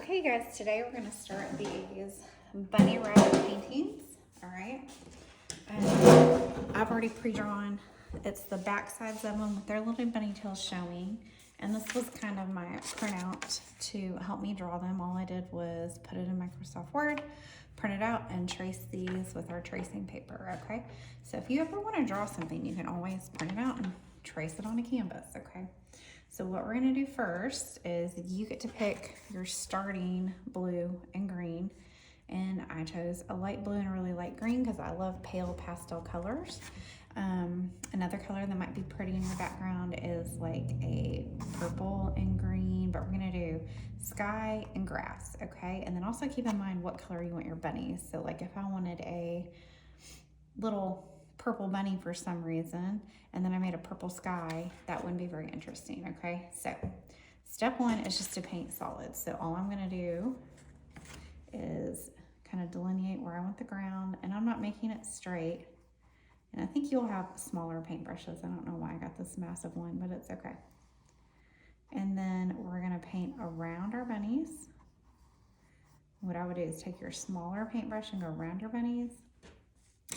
Okay guys, today we're going to start these bunny rabbit paintings, all right? I've already pre-drawn, it's the back sides of them with their little bunny tails showing, and this was kind of my printout to help me draw them. All I did was put it in Microsoft Word, print it out, and trace these with our tracing paper, okay? So if you ever want to draw something, you can always print it out and trace it on a canvas, okay? So what we're gonna do first is you get to pick your starting blue and green. And I chose a light blue and a really light green because I love pale pastel colors. Another color that might be pretty in your background is like a purple and green, but we're gonna do sky and grass, okay? And then also keep in mind what color you want your bunnies. So like if I wanted a little purple bunny for some reason, and then I made a purple sky, that wouldn't be very interesting, okay? So step one is just to paint solids. So all I'm gonna do is kind of delineate where I want the ground, and I'm not making it straight. And I think you'll have smaller paintbrushes. I don't know why I got this massive one, but it's okay. And then we're gonna paint around our bunnies. What I would do is take your smaller paintbrush and go around your bunnies,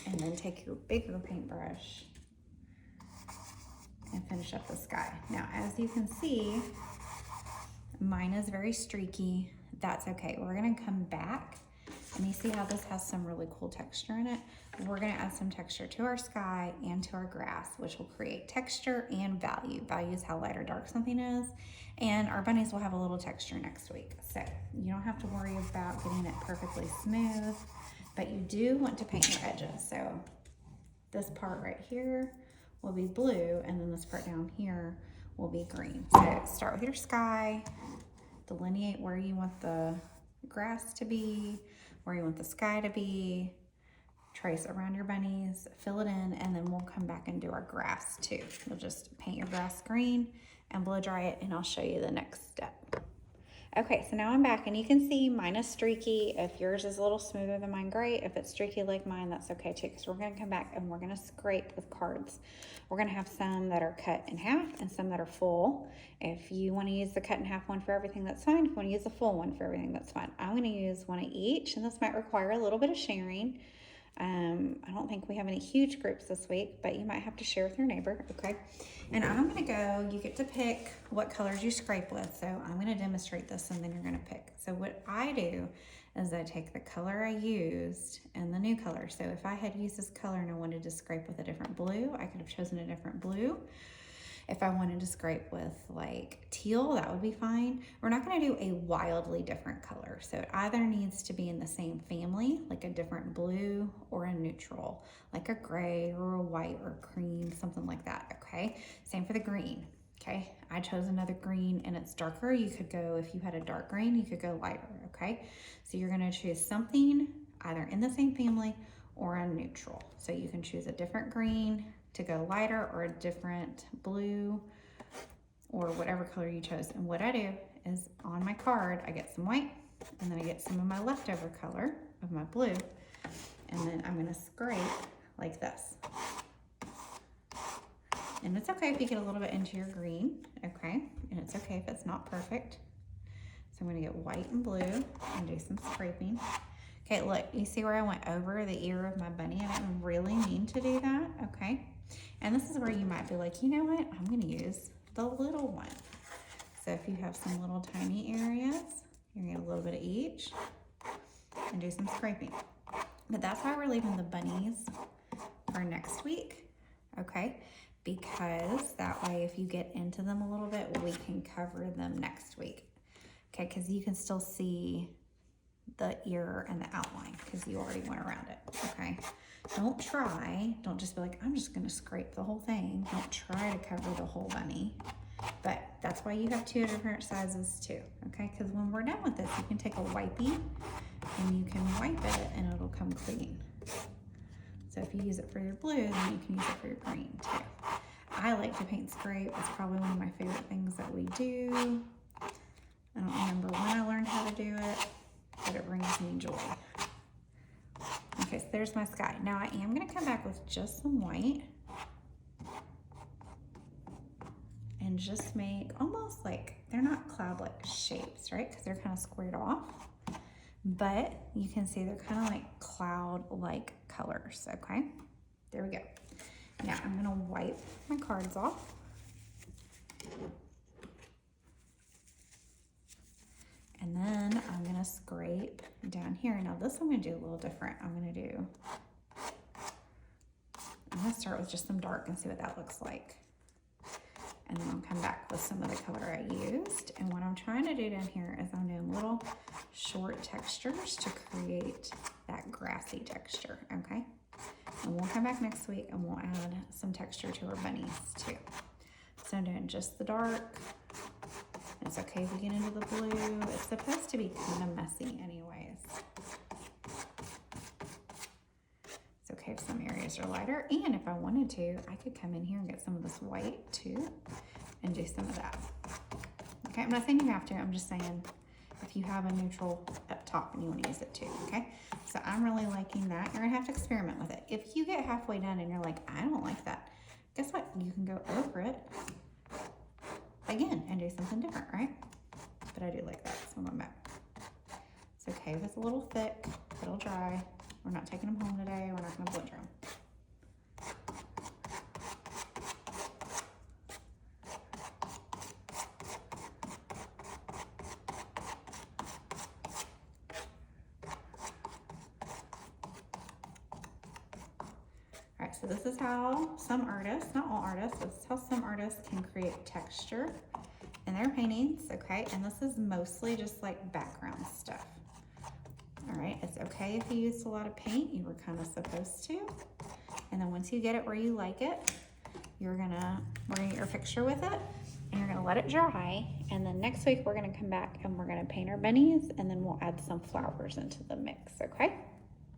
and then take your bigger paintbrush and finish up the sky. Now, as you can see, mine is very streaky. That's okay. We're gonna come back, and you see how this has some really cool texture in it? We're gonna add some texture to our sky and to our grass, which will create texture and value. Value is how light or dark something is. And our bunnies will have a little texture next week. So you don't have to worry about getting it perfectly smooth, but you do want to paint your edges. So this part right here will be blue, and then this part down here will be green. So start with your sky, delineate where you want the grass to be, where you want the sky to be, trace around your bunnies, fill it in, and then we'll come back and do our grass too. You'll just paint your grass green and blow dry it, and I'll show you the next step. Okay, so now I'm back, and you can see mine is streaky. If yours is a little smoother than mine, great. If it's streaky like mine, that's okay too, because we're gonna come back and we're gonna scrape with cards. We're gonna have some that are cut in half and some that are full. If you wanna use the cut in half one for everything, that's fine. If you wanna use the full one for everything, that's fine. I'm gonna use one of each, and this might require a little bit of sharing. I don't think we have any huge groups this week, but you might have to share with your neighbor, okay? And I'm gonna go, you get to pick what colors you scrape with. So I'm gonna demonstrate this, and then you're gonna pick. So what I do is I take the color I used and the new color. So if I had used this color and I wanted to scrape with a different blue, I could have chosen a different blue. If I wanted to scrape with like teal, that would be fine. We're not gonna do a wildly different color. So it either needs to be in the same family, like a different blue, or a neutral, like a gray or a white or cream, something like that, okay? Same for the green, okay? I chose another green and it's darker. You could go, if you had a dark green, you could go lighter, okay? So you're gonna choose something either in the same family or a neutral. So you can choose a different green to go lighter, or a different blue, or whatever color you chose. And what I do is on my card, I get some white, and then I get some of my leftover color of my blue, and then I'm gonna scrape like this. And it's okay if you get a little bit into your green, okay? And it's okay if it's not perfect. So I'm gonna get white and blue and do some scraping. Okay, look, you see where I went over the ear of my bunny? I didn't really mean to do that, okay? And this is where you might be like, you know what? I'm gonna use the little one. So if you have some little tiny areas, you're gonna get a little bit of each and do some scraping. But that's why we're leaving the bunnies for next week, okay? Because that way, if you get into them a little bit, we can cover them next week, okay? Because you can still see the ear and the outline because you already went around it, okay? Don't just be like, I'm just gonna scrape the whole thing. Don't try to cover the whole bunny. But that's why you have two different sizes too, okay? Because when we're done with this, you can take a wipey and you can wipe it and it'll come clean. So if you use it for your blue, then you can use it for your green too. I like to paint scrape. It's probably one of my favorite things that we do. I don't remember when I learned how to do it, but it brings me joy. Okay, so there's my sky. Now I am gonna come back with just some white and just make almost almost like, they're not cloud-like shapes, right? Because they're kind of squared off. But you can see they're kind of like cloud-like colors, okay? There we go. Now I'm gonna wipe my cards off. And then I'm gonna scrape down here. Now this I'm gonna do a little different. I'm gonna start with just some dark and see what that looks like. And then I'll come back with some of the color I used. And what I'm trying to do down here is I'm doing little short textures to create that grassy texture, okay? And we'll come back next week and we'll add some texture to our bunnies too. So I'm doing just the dark. It's okay if we get into the blue. It's supposed to be kind of messy anyways. It's okay if some areas are lighter. And if I wanted to, I could come in here and get some of this white too and do some of that. Okay, I'm not saying you have to. I'm just saying if you have a neutral up top and you want to use it too, okay? So I'm really liking that. You're gonna have to experiment with it. If you get halfway done and you're like, I don't like that, guess what? You can go over it again and do something different, right? But I do like that, so I'm going back. It's okay if it's a little thick, it'll dry. We're not taking them home today. We're not gonna blow dry them. All right, so this is how some artists, not all artists, this is how some artists can create texture in their paintings, okay? And this is mostly just like background stuff. All right, it's okay if you used a lot of paint, you were kind of supposed to. And then once you get it where you like it, we're gonna get your picture with it and you're gonna let it dry. And then next week we're gonna come back and we're gonna paint our bunnies and then we'll add some flowers into the mix, okay?